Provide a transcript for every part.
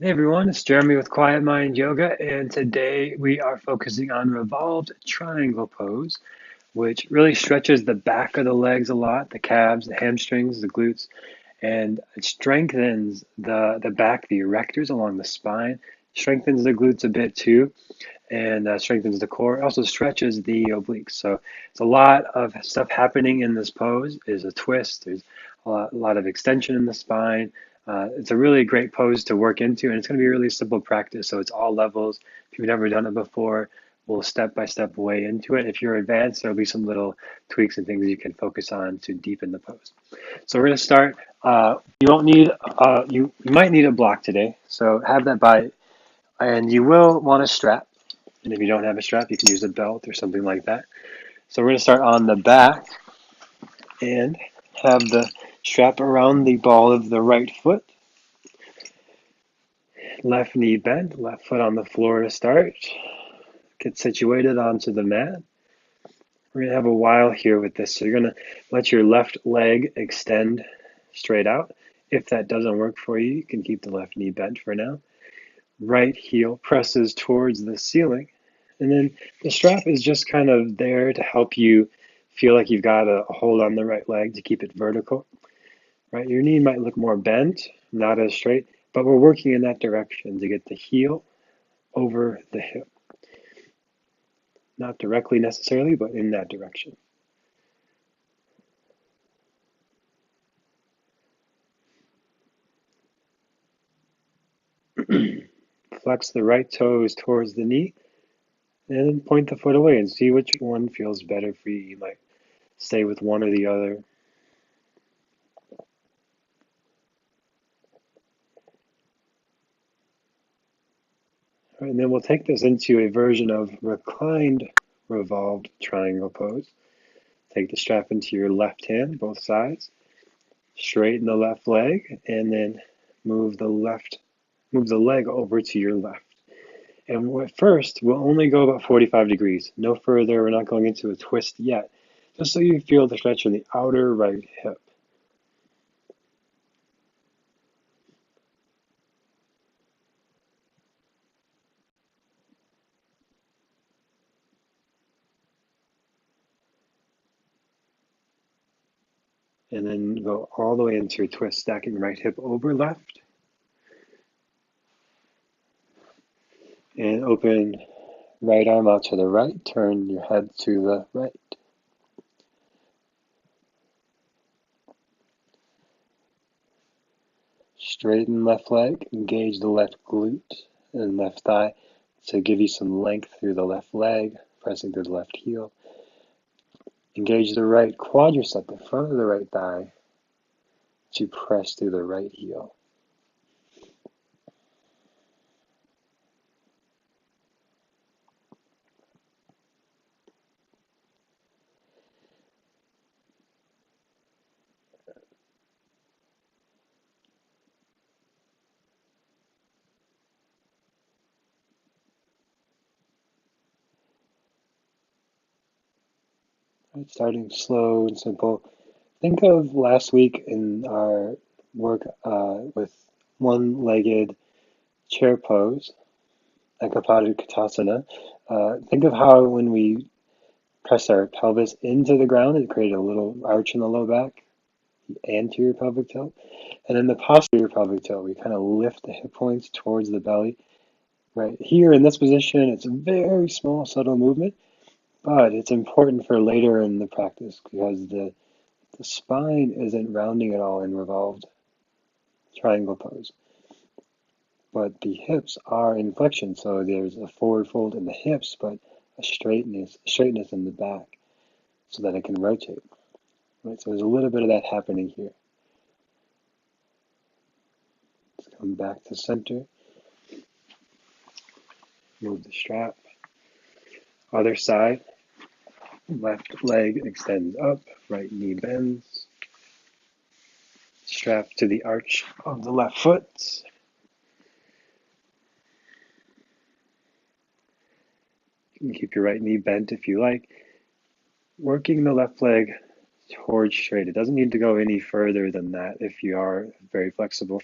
Hey everyone, it's Jeremy with Quiet Mind Yoga, and today we are focusing on revolved triangle pose, which really stretches the back of the legs a lot, the calves, the hamstrings, the glutes, and it strengthens the back, the erectors along the spine, strengthens the glutes a bit too, and strengthens the core. It also stretches the obliques. So it's a lot of stuff happening in this pose. There's a twist. There's a lot of extension in the spine. It's a really great pose to work into, and it's going to be a really simple practice. So it's all levels. If you've never done it before, we'll step by step way into it. If you're advanced, there'll be some little tweaks and things you can focus on to deepen the pose. So we're going to start. You won't need. You might need a block today, so have that by, and you will want a strap. And if you don't have a strap, you can use a belt or something like that. So we're going to start on the back and have the strap around the ball of the right foot. Left knee bent, left foot on the floor to start. Get situated onto the mat. We're going to have a while here with this. So you're going to let your left leg extend straight out. If that doesn't work for you, you can keep the left knee bent for now. Right heel presses towards the ceiling. And then the strap is just kind of there to help you feel like you've got a hold on the right leg to keep it vertical, right? Your knee might look more bent, not as straight, but we're working in that direction to get the heel over the hip. Not directly necessarily, but in that direction. Flex the right toes towards the knee and then point the foot away and see which one feels better for you. You might stay with one or the other. All right, and then we'll take this into a version of reclined revolved triangle pose. Take the strap into your left hand, both sides. Straighten the left leg, and then move move the leg over to your left. And at first, we'll only go about 45 degrees. No further. We're not going into a twist yet. Just so you feel the stretch in the outer right hip. And then go all the way into a twist, stacking right hip over left. And open right arm out to the right. Turn your head to the right. Straighten left leg, engage the left glute and left thigh to give you some length through the left leg, pressing through the left heel. Engage the right quadricep, the front of the right thigh, to press through the right heel. Right, starting slow and simple. Think of last week in our work with one-legged chair pose, Ekapada Katasana. Think of how when we press our pelvis into the ground, it created a little arch in the low back, the anterior pelvic tilt. And then the posterior pelvic tilt, we kind of lift the hip points towards the belly. Right here in this position, it's a very small, subtle movement, but it's important for later in the practice because the spine isn't rounding at all in revolved triangle pose, but the hips are in flexion, so there's a forward fold in the hips, but a straightness in the back, so that it can rotate. Right, so there's a little bit of that happening here. Let's come back to center. Move the strap. Other side. Left leg extends up. Right knee bends. Strap to the arch of the left foot. You can keep your right knee bent if you like. Working the left leg towards straight. It doesn't need to go any further than that if you are very flexible.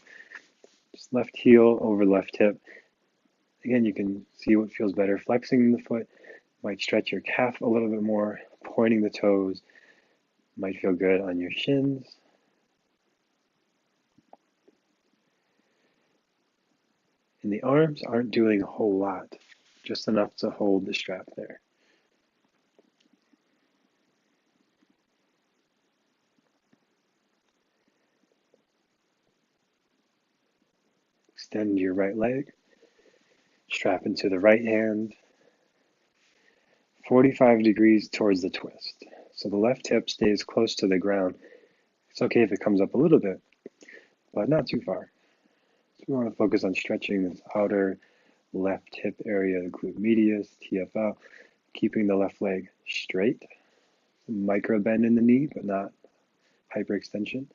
Just left heel over left hip. Again, you can see what feels better. Flexing the foot might stretch your calf a little bit more. Pointing the toes might feel good on your shins. And the arms aren't doing a whole lot, just enough to hold the strap there. Extend your right leg, strap into the right hand, 45 degrees towards the twist. So the left hip stays close to the ground. It's okay if it comes up a little bit, but not too far. So we want to focus on stretching this outer left hip area, glute medius, TFL, keeping the left leg straight. Micro bend in the knee, but not hyperextension.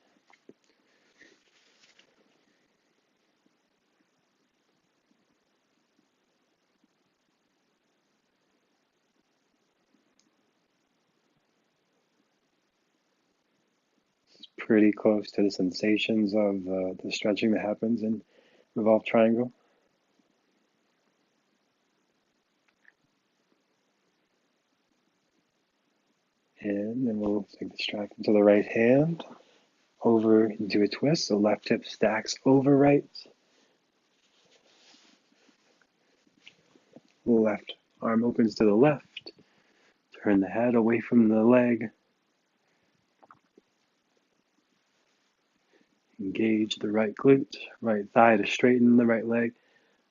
It's pretty close to the sensations of the stretching that happens in revolved triangle. And then we'll take the strap into the right hand, over into a twist. The left hip stacks over right. Left arm opens to the left. Turn the head away from the leg. Engage the right glute, right thigh to straighten the right leg.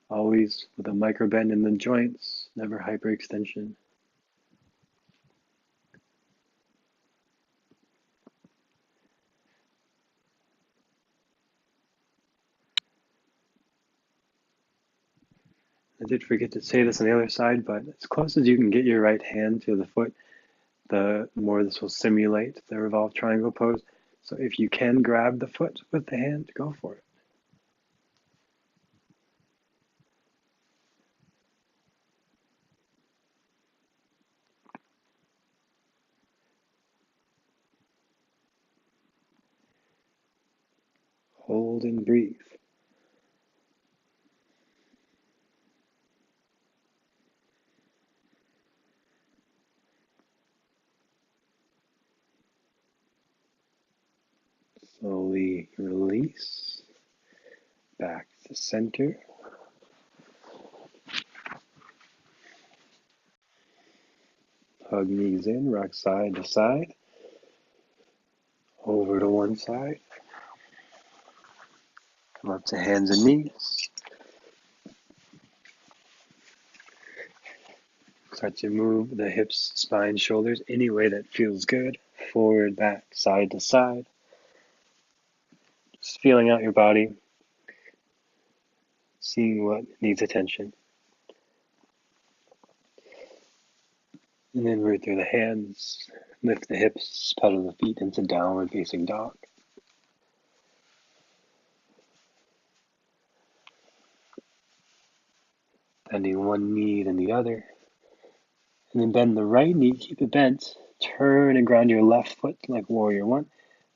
Always with a micro bend in the joints, never hyperextension. I did forget to say this on the other side, but as close as you can get your right hand to the foot, the more this will simulate the revolved triangle pose. So if you can grab the foot with the hand, go for it. Hold and breathe. Slowly release. Back to center. Hug knees in, rock side to side. Over to one side. Come up to hands and knees. Start to move the hips, spine, shoulders any way that feels good. Forward, back, side to side. Just feeling out your body, seeing what needs attention. And then root through the hands, lift the hips, pedal the feet into downward facing dog. Bending one knee and the other. And then bend the right knee, keep it bent. Turn and ground your left foot like warrior one.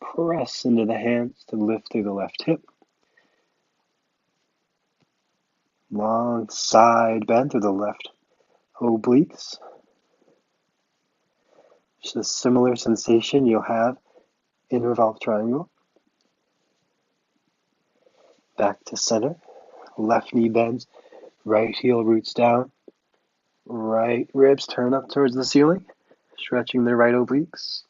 Press into the hands to lift through the left hip. Long side bend through the left obliques. Just a similar sensation you'll have in revolved triangle. Back to center. Left knee bends. Right heel roots down. Right ribs turn up towards the ceiling. Stretching the right obliques.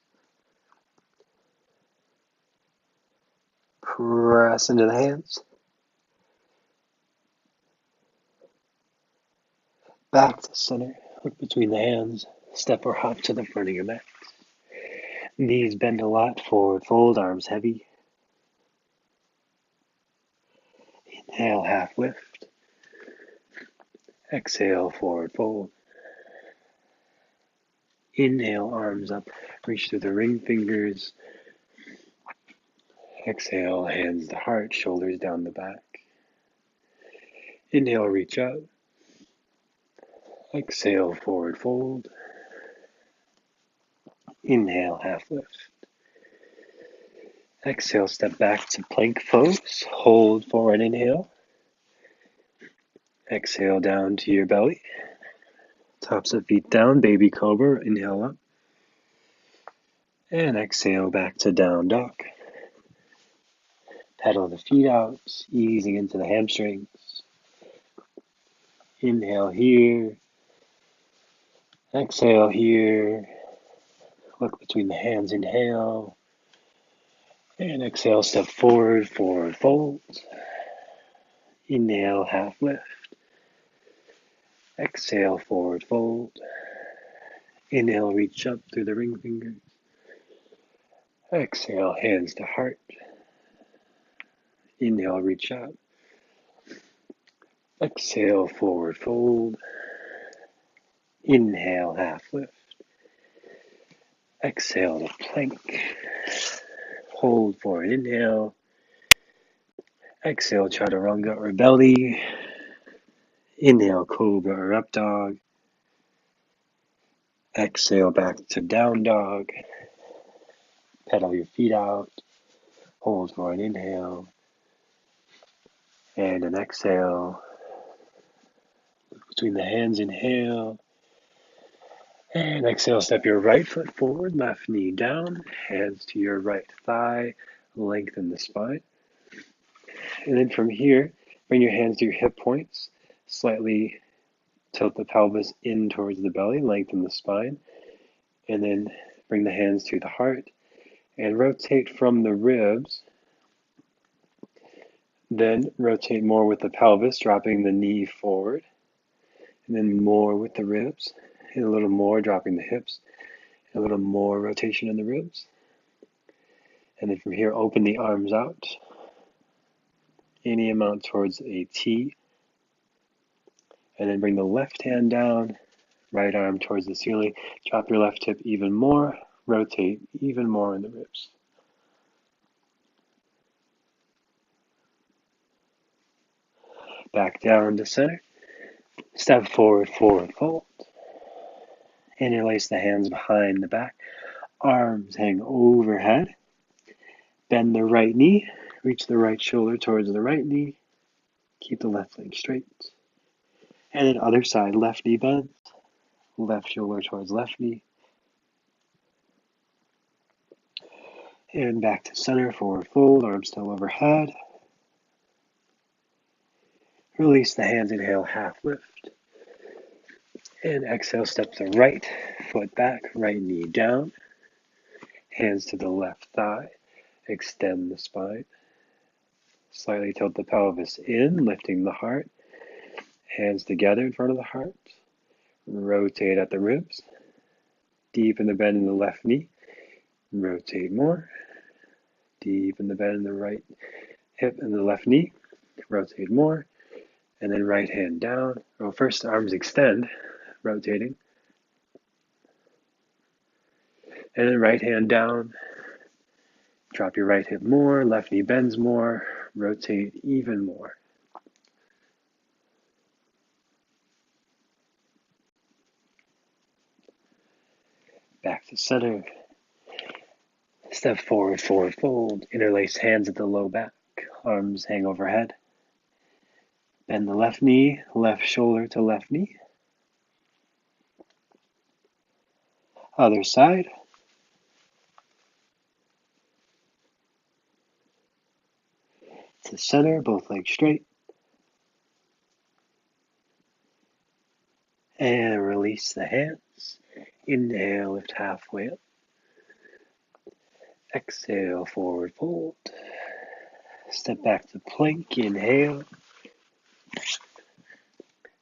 Press into the hands. Back to center. Look between the hands. Step or hop to the front of your mat. Knees bend a lot. Forward fold. Arms heavy. Inhale, half lift. Exhale, forward fold. Inhale, arms up. Reach through the ring fingers. Exhale, hands to heart, shoulders down the back. Inhale, reach up. Exhale, forward fold. Inhale, half lift. Exhale, step back to plank pose. Hold for an inhale. Exhale down to your belly. Tops of feet down, baby cobra. Inhale up. And exhale back to down dog. Pedal the feet out, easing into the hamstrings. Inhale here. Exhale here. Look between the hands. Inhale. And exhale, step forward, forward fold. Inhale, half lift. Exhale, forward fold. Inhale, reach up through the ring fingers. Exhale, hands to heart. Inhale, reach up. Exhale, forward fold. Inhale, half lift. Exhale to plank. Hold for an inhale. Exhale, chaturanga or belly. Inhale, cobra or up dog. Exhale, back to down dog. Pedal your feet out. Hold for an inhale. And an exhale. Between the hands, inhale. And exhale, step your right foot forward, left knee down. Hands to your right thigh. Lengthen the spine. And then from here, bring your hands to your hip points. Slightly tilt the pelvis in towards the belly. Lengthen the spine. And then bring the hands to the heart. And rotate from the ribs. Then rotate more with the pelvis, dropping the knee forward. And then more with the ribs. And a little more, dropping the hips. And a little more rotation in the ribs. And then from here, open the arms out. Any amount towards a T. And then bring the left hand down. Right arm towards the ceiling. Drop your left hip even more. Rotate even more in the ribs. Back down to center. Step forward, forward fold. Interlace the hands behind the back. Arms hang overhead. Bend the right knee. Reach the right shoulder towards the right knee. Keep the left leg straight. And then other side, left knee bends. Left shoulder towards left knee. And back to center, forward fold, arms still overhead. Release the hands, inhale, half lift. And exhale, step the right foot back, right knee down. Hands to the left thigh. Extend the spine. Slightly tilt the pelvis in, lifting the heart. Hands together in front of the heart. Rotate at the ribs. Deepen the bend in the left knee. Rotate more. Deepen the bend in the right hip and the left knee. Rotate more. And then right hand down. Well, first arms extend, rotating. And then right hand down. Drop your right hip more. Left knee bends more. Rotate even more. Back to center. Step forward, forward fold. Interlace hands at the low back. Arms hang overhead. Bend the left knee, left shoulder to left knee. Other side. To center, both legs straight. And release the hands. Inhale, lift halfway up. Exhale, forward fold. Step back to plank. Inhale.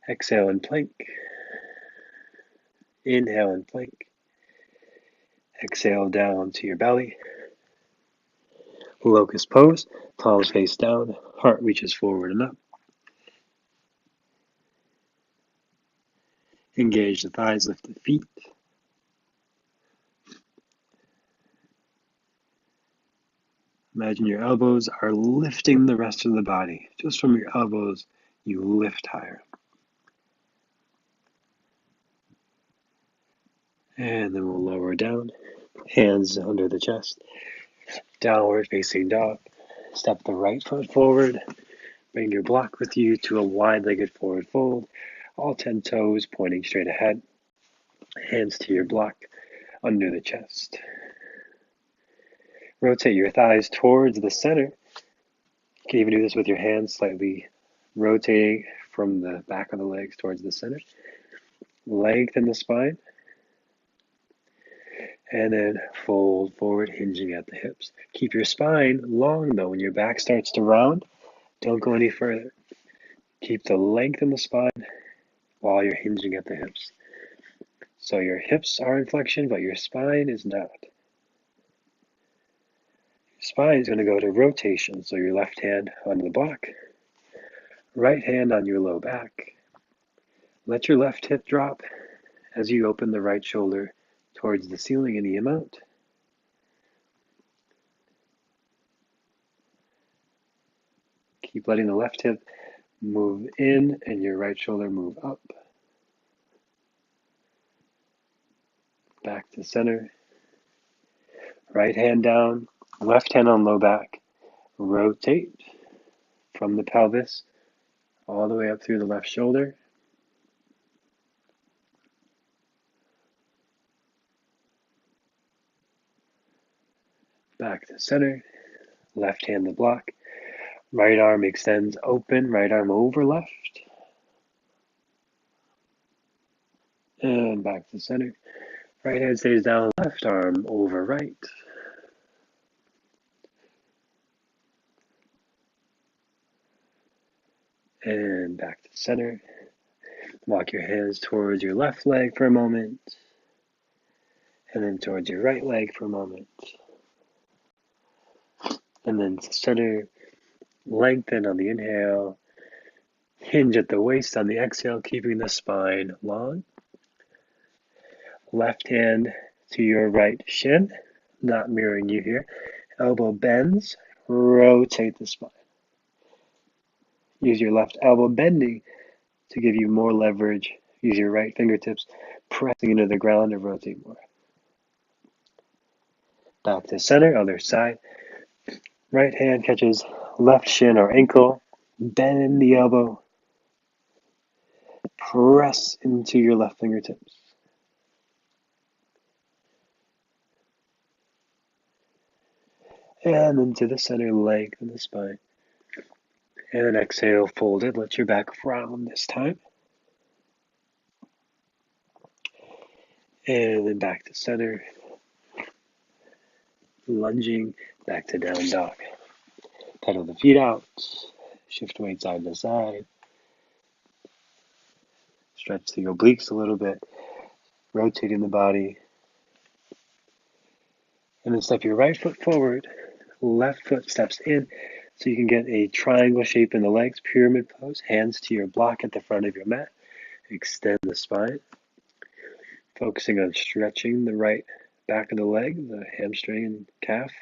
Exhale and plank. Inhale and plank. Exhale down to your belly. Locust pose. Palms face down. Heart reaches forward and up. Engage the thighs, lift the feet. Imagine your elbows are lifting the rest of the body. Just from your elbows, you lift higher. And then we'll lower down. Hands under the chest. Downward facing dog. Step the right foot forward. Bring your block with you to a wide-legged forward fold, all 10 toes pointing straight ahead, hands to your block under the chest. Rotate your thighs towards the center. You can even do this with your hands slightly rotating from the back of the legs towards the center. Lengthen the spine. And then fold forward, hinging at the hips. Keep your spine long though. When your back starts to round, don't go any further. Keep the length in the spine while you're hinging at the hips. So your hips are in flexion, but your spine is not. Your spine is going to go to rotation. So your left hand on the block, right hand on your low back. Let your left hip drop as you open the right shoulder towards the ceiling any amount. Keep letting the left hip move in and your right shoulder move up. Back to center. Right hand down, left hand on low back. Rotate from the pelvis all the way up through the left shoulder. Back to center. Left hand the block. Right arm extends open, right arm over left. And back to center. Right hand stays down, left arm over right. And back to center. Walk your hands towards your left leg for a moment. And then towards your right leg for a moment. And then center. Lengthen on the inhale. Hinge at the waist on the exhale, keeping the spine long. Left hand to your right shin, not mirroring you here. Elbow bends, rotate the spine. Use your left elbow bending to give you more leverage. Use your right fingertips pressing into the ground to rotate more. Back to center, other side. Right hand catches left shin or ankle. Bend the elbow. Press into your left fingertips. And into the center, lengthen the spine. And then exhale, folded. Let your back round this time. And then back to center. Lunging, back to down dog. Pedal the feet out. Shift weight side to side. Stretch the obliques a little bit. Rotating the body. And then step your right foot forward. Left foot steps in so you can get a triangle shape in the legs. Pyramid pose. Hands to your block at the front of your mat. Extend the spine. Focusing on stretching the right back of the leg, the hamstring and calf.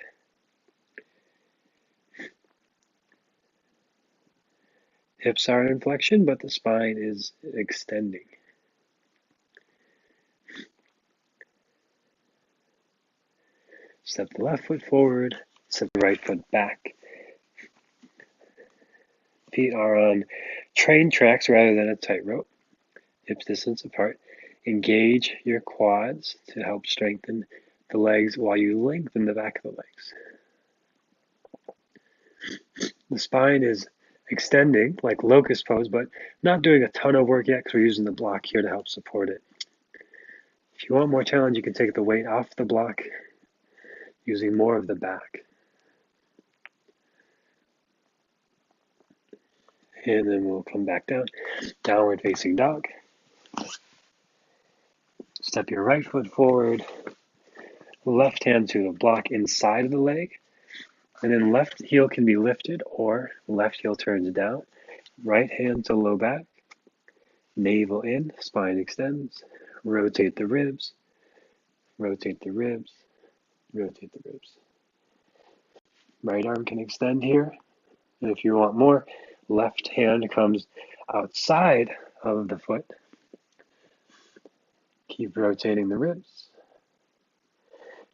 Hips are in flexion, but the spine is extending. Step the left foot forward, step the right foot back. Feet are on train tracks rather than a tightrope. Hips distance apart. Engage your quads to help strengthen the legs while you lengthen the back of the legs. The spine is extending like locust pose, but not doing a ton of work yet because we're using the block here to help support it. If you want more challenge, you can take the weight off the block using more of the back. And then we'll come back down. Downward facing dog. Step your right foot forward. Left hand to the block inside of the leg. And then left heel can be lifted or left heel turns down. Right hand to low back. Navel in, spine extends. Rotate the ribs. Rotate the ribs. Rotate the ribs. Right arm can extend here. And if you want more, left hand comes outside of the foot. Keep rotating the ribs.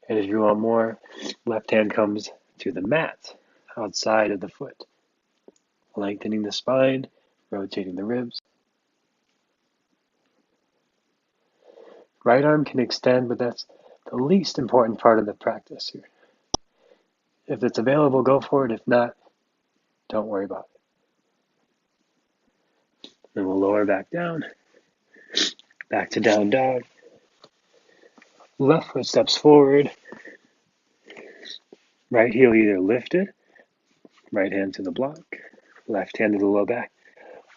And if you want more, left hand comes to the mat outside of the foot. lengthening the spine, rotating the ribs. Right arm can extend, but that's the least important part of the practice here. If it's available, go for it. If not, don't worry about it. Then we'll lower back down, back to down dog. Left foot steps forward, right heel either lifted, right hand to the block, left hand to the low back,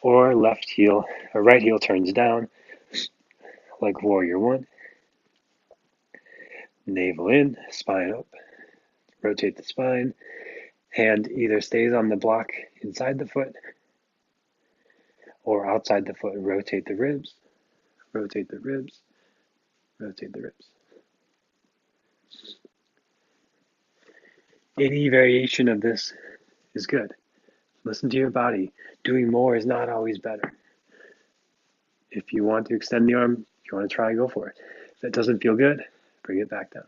or left heel or right heel turns down like warrior one. Navel in, spine up, rotate the spine. Hand either stays on the block inside the foot or outside the foot. Rotate the ribs, rotate the ribs, rotate the ribs. Any variation of this is good. Listen to your body. Doing more is not always better. If you want to extend the arm, if you want to try, go for it. If it doesn't feel good, bring it back down.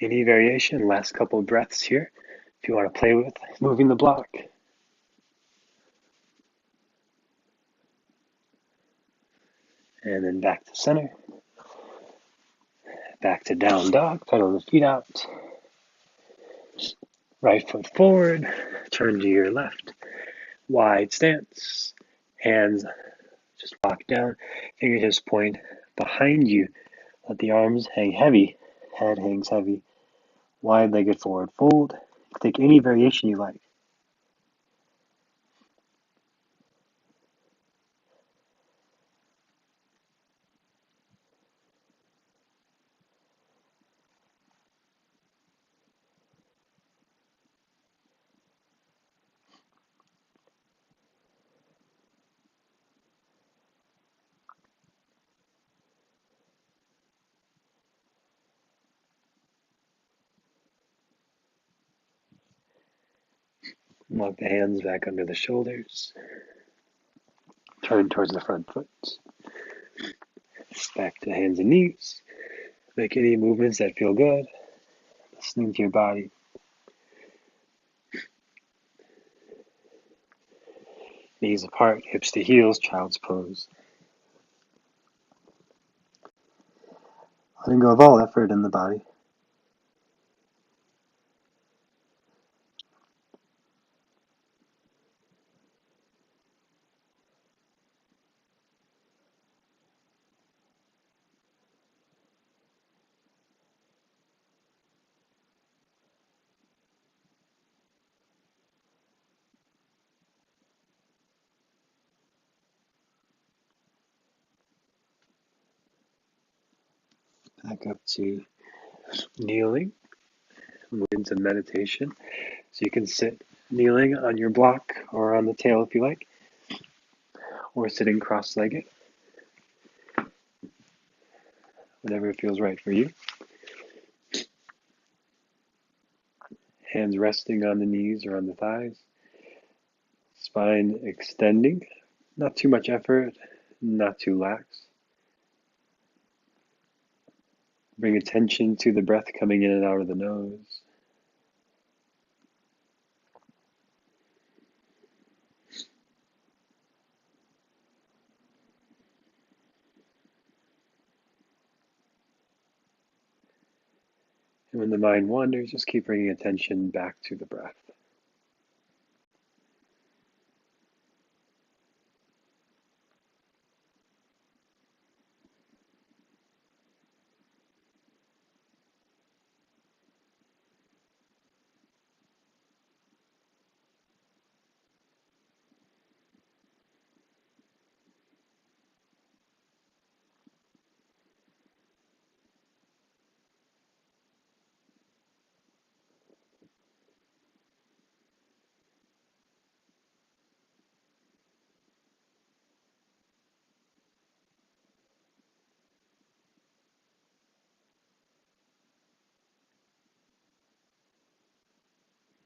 Any variation, last couple of breaths here. If you want to play with moving the block. And then back to center. Back to down dog, pedal the feet out. Right foot forward, turn to your left. Wide stance. Hands just lock down. Fingertips point behind you. Let the arms hang heavy. Head hangs heavy. Wide-legged forward fold. Take any variation you like. Walk the hands back under the shoulders. Turn towards the front foot. Back to hands and knees. Make any movements that feel good. Listening to your body. Knees apart, hips to heels, child's pose. Letting go of all effort in the body. Back up to kneeling. Move into meditation. So you can sit kneeling on your block or on the tail if you like, or sitting cross-legged, whatever feels right for you. Hands resting on the knees or on the thighs. Spine extending. Not too much effort, not too lax. Bring attention to the breath coming in and out of the nose. And when the mind wanders, just keep bringing attention back to the breath.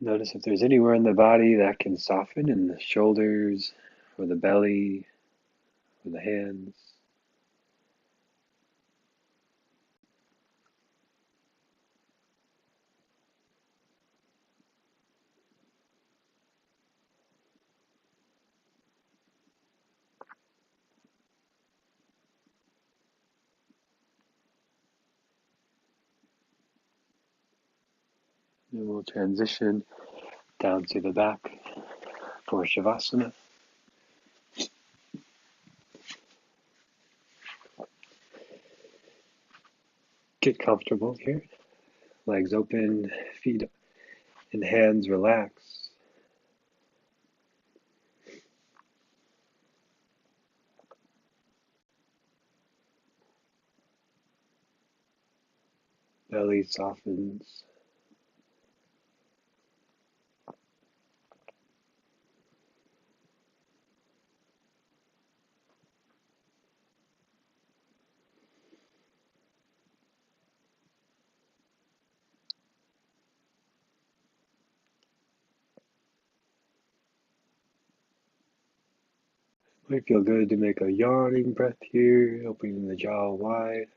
Notice if there's anywhere in the body that can soften, in the shoulders, or the belly, or the hands. And we'll transition down to the back for Shavasana. Get comfortable here. Legs open, feet and hands relax. Belly softens. Might feel good to make a yawning breath here, opening the jaw wide.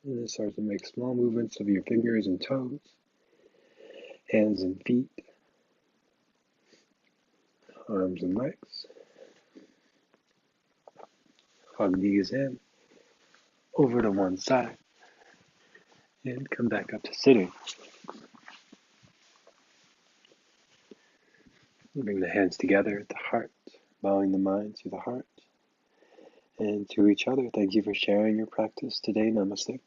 And then start to make small movements of your fingers and toes, hands and feet, arms and legs. Hug knees in, over to one side, and come back up to sitting. Bring the hands together at the heart, bowing the mind to the heart and to each other. Thank you for sharing your practice today. Namaste.